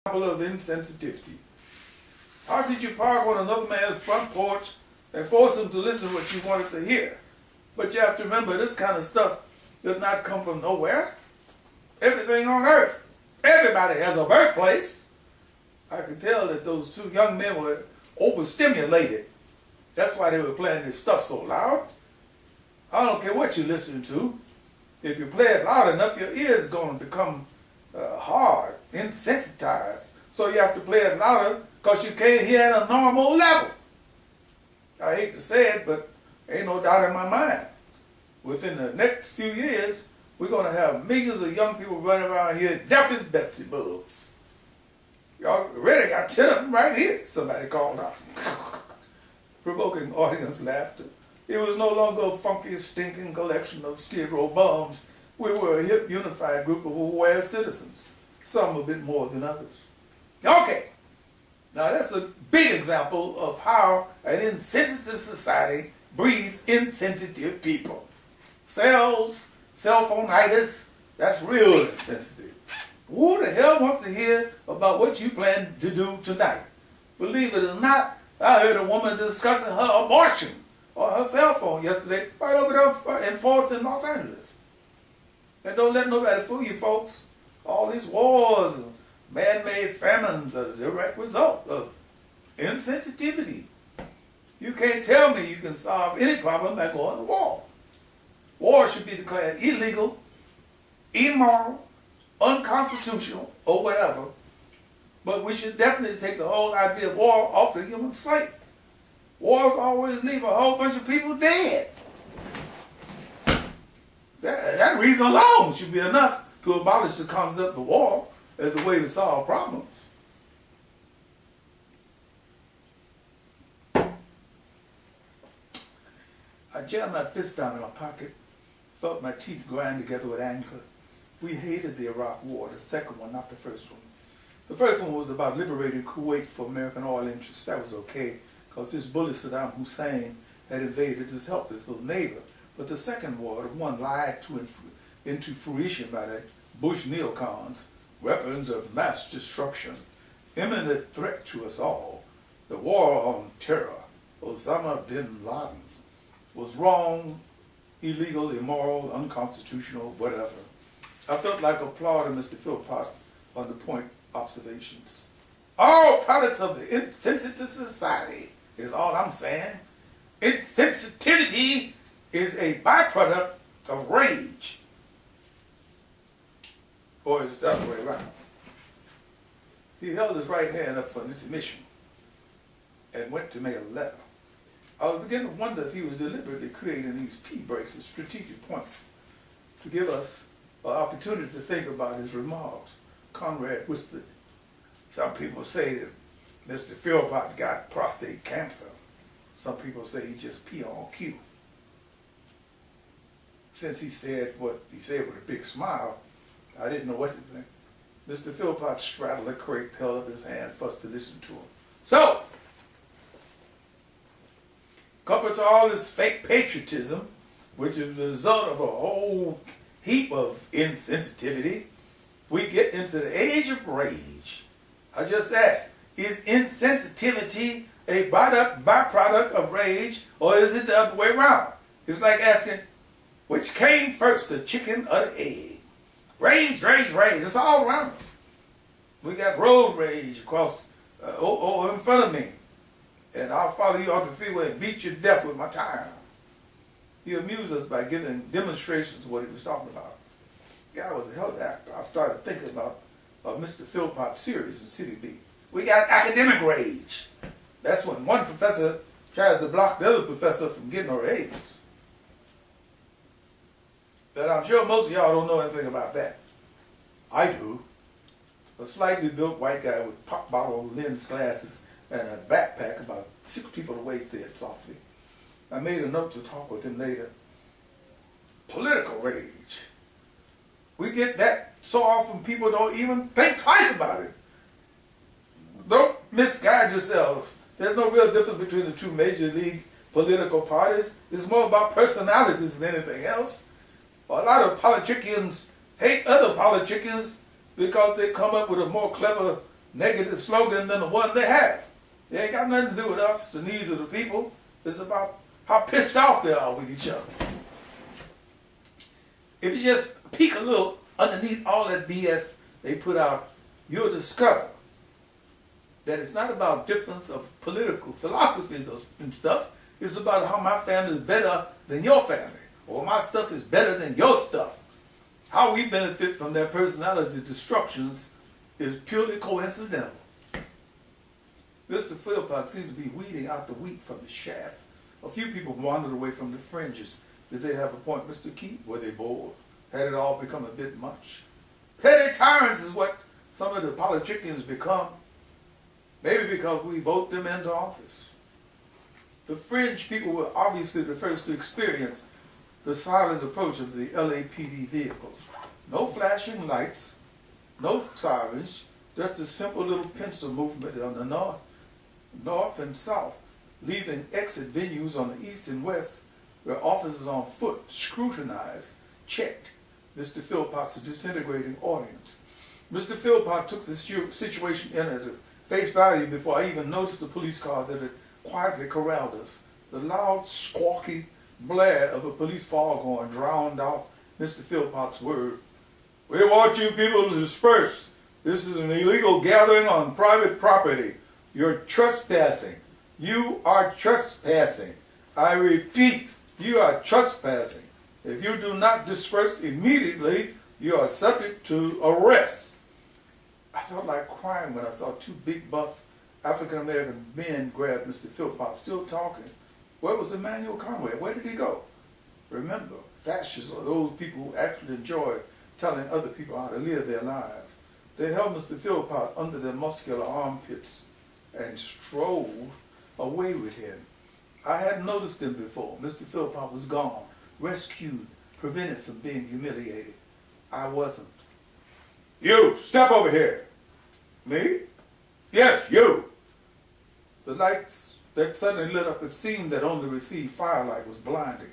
of insensitivity. How did you park on another man's front porch and force him to listen to what you wanted to hear? But you have to remember, this kind of stuff does not come from nowhere. Everything on earth. Everybody has a birthplace. I could tell that those two young men were overstimulated. That's why they were playing this stuff so loud. I don't care what you're listening to. If you play it loud enough, your ears going to become hard, insensitized. So you have to play it louder because you can't hear at a normal level. I hate to say it, but ain't no doubt in my mind. Within the next few years, we're going to have millions of young people running around here deaf as Betsy bugs. Y'all already got 10 of them right here, somebody called out. Provoking audience laughter. It was no longer a funky, stinking collection of skid row bums. We were a hip, unified group of aware citizens, some a bit more than others. Okay, now that's a big example of how an insensitive society breeds insensitive people. Cells, cell phone-itis, that's real insensitive. Who the hell wants to hear about what you plan to do tonight? Believe it or not, I heard a woman discussing her abortion on her cell phone yesterday, right over there in 4th in Los Angeles. And don't let nobody fool you, folks. All these wars and man-made famines are the direct result of insensitivity. You can't tell me you can solve any problem by going to war. War should be declared illegal, immoral, unconstitutional, or whatever. But we should definitely take the whole idea of war off the human slate. Wars always leave a whole bunch of people dead. That reason alone should be enough to abolish the concept of war as a way to solve problems. I jammed my fist down in my pocket, felt my teeth grind together with anger. We hated the Iraq War, the second one, not the first one. The first one was about liberating Kuwait for American oil interests. That was okay, because this bully Saddam Hussein had invaded his helpless little neighbor. But the second war, the one lied into fruition by the Bush neocons, weapons of mass destruction, imminent threat to us all, the war on terror, Osama bin Laden, was wrong, illegal, immoral, unconstitutional, whatever. I felt like applauding Mr. Philpott on the point observations. All products of the insensitive society is all I'm saying. Insensitivity is a byproduct of rage. Or it's the other way around. He held his right hand up for intermission and went to make a letter. I was beginning to wonder if he was deliberately creating these P breaks and strategic points to give us an opportunity to think about his remarks. Conrad whispered, "Some people say that Mr. Philpott got prostate cancer. Some people say he just pee on cue." Since he said what he said with a big smile, I didn't know what to think. Mr. Philpott straddled a crate, held up his hand for us to listen to him. So, coupled to all this fake patriotism, which is the result of a whole heap of insensitivity, we get into the age of rage. I just asked, is insensitivity a byproduct of rage, or is it the other way around? It's like asking, which came first, the chicken or the egg? Rage, rage, rage. It's all around us. We got road rage across in front of me. And I'll follow you off the freeway and beat you to death with my tire. He amused us by giving demonstrations of what he was talking about. The guy was a hell of an actor. I started thinking about Mr. Philpott's series in City B. We got academic rage. That's when one professor tries to block the other professor from getting her A's. But I'm sure most of y'all don't know anything about that. I do. A slightly built white guy with pop bottle lens glasses and a backpack about 6 people away said softly. I made a note to talk with him later. Political rage. We get that so often people don't even think twice about it. Don't misguide yourselves. There's no real difference between the two major league political parties. It's more about personalities than anything else. A lot of politicians hate other politicians because they come up with a more clever negative slogan than the one they have. They ain't got nothing to do with us, the needs of the people. It's about how pissed off they are with each other. If you just peek a little underneath all that BS they put out, you'll discover that it's not about difference of political philosophies and stuff. It's about how my family is better than your family, or my stuff is better than your stuff. How we benefit from their personality destructions is purely coincidental. Mr. Philpott seems to be weeding out the wheat from the chaff. A few people wandered away from the fringes. Did they have appointments to keep? Were they bored? Had it all become a bit much? Petty tyrants is what some of the politicians become. Maybe because we vote them into office. The fringe people were obviously the first to experience the silent approach of the LAPD vehicles. No flashing lights, no sirens, just a simple little pencil movement on the north and south, leaving exit venues on the east and west where officers on foot scrutinized, checked Mr. Philpott's disintegrating audience. Mr. Philpott took the situation in at face value before I even noticed the police car that had quietly corralled us. The loud, squawky blare of a police foghorn drowned out Mr. Philpott's word. "We want you people to disperse. This is an illegal gathering on private property. You're trespassing. You are trespassing. I repeat, you are trespassing. If you do not disperse immediately, you are subject to arrest." I felt like crying when I saw two big buff African-American men grab Mr. Philpott, still talking. Where was Emmanuel Conway? Where did he go? Remember, fascists are those people who actually enjoy telling other people how to live their lives. They held Mr. Philpott under their muscular armpits and strode away with him. I hadn't noticed him before. Mr. Philpott was gone, rescued, prevented from being humiliated. I wasn't. "You, step over here." "Me?" "Yes, you." The lights that suddenly lit up a scene that only received firelight was blinding.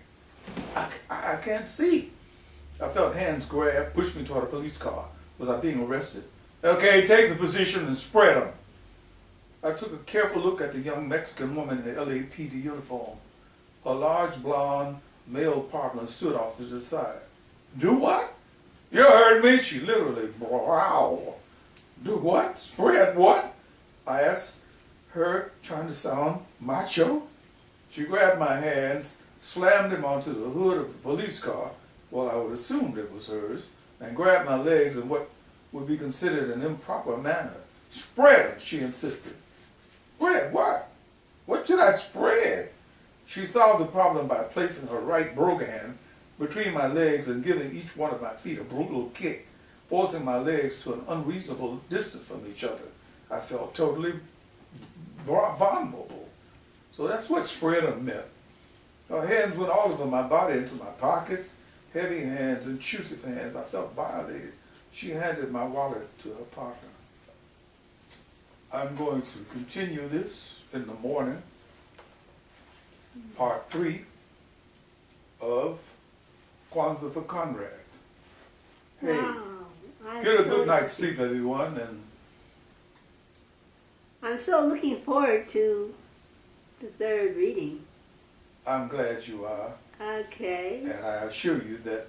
I can't see. I felt hands grab, pushed me toward a police car. Was I being arrested? "Okay, take the position and spread them." I took a careful look at the young Mexican woman in the LAPD uniform. Her large blonde male partner stood off to the side. "Do what?" "You heard me," she literally growled. "Do what? Spread what?" I asked her, trying to sound macho. She grabbed my hands, slammed them onto the hood of the police car, well, I would assume it was hers, and grabbed my legs in what would be considered an improper manner. "Spread them," she insisted. "Spread what? What should I spread?" She solved the problem by placing her right brogue hand between my legs and giving each one of my feet a brutal kick, forcing my legs to an unreasonable distance from each other. I felt totally vulnerable. So that's what spread them meant. Her hands went all over my body, into my pockets, heavy hands, intrusive hands. I felt violated. She handed my wallet to her partner. I'm going to continue this in the morning, part 3 of Kwanzaa for Conrad. Hey, wow. get a good night's sleep, everyone, and I'm so looking forward to the third reading. I'm glad you are. Okay. And I assure you that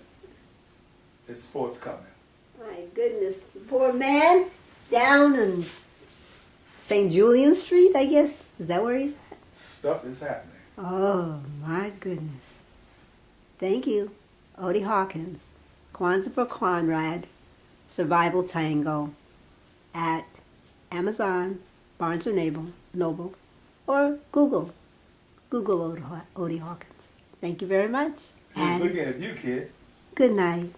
it's forthcoming. My goodness, the poor man down in St. Julian Street, I guess. Is that where he's at? Stuff is happening. Oh, my goodness. Thank you, Odie Hawkins. Kwanzaa for Conrad, Survival Tango, at Amazon, Barnes & Noble, or Google. Google Odie Hawkins. Thank you very much. He's looking at you, kid. Good night.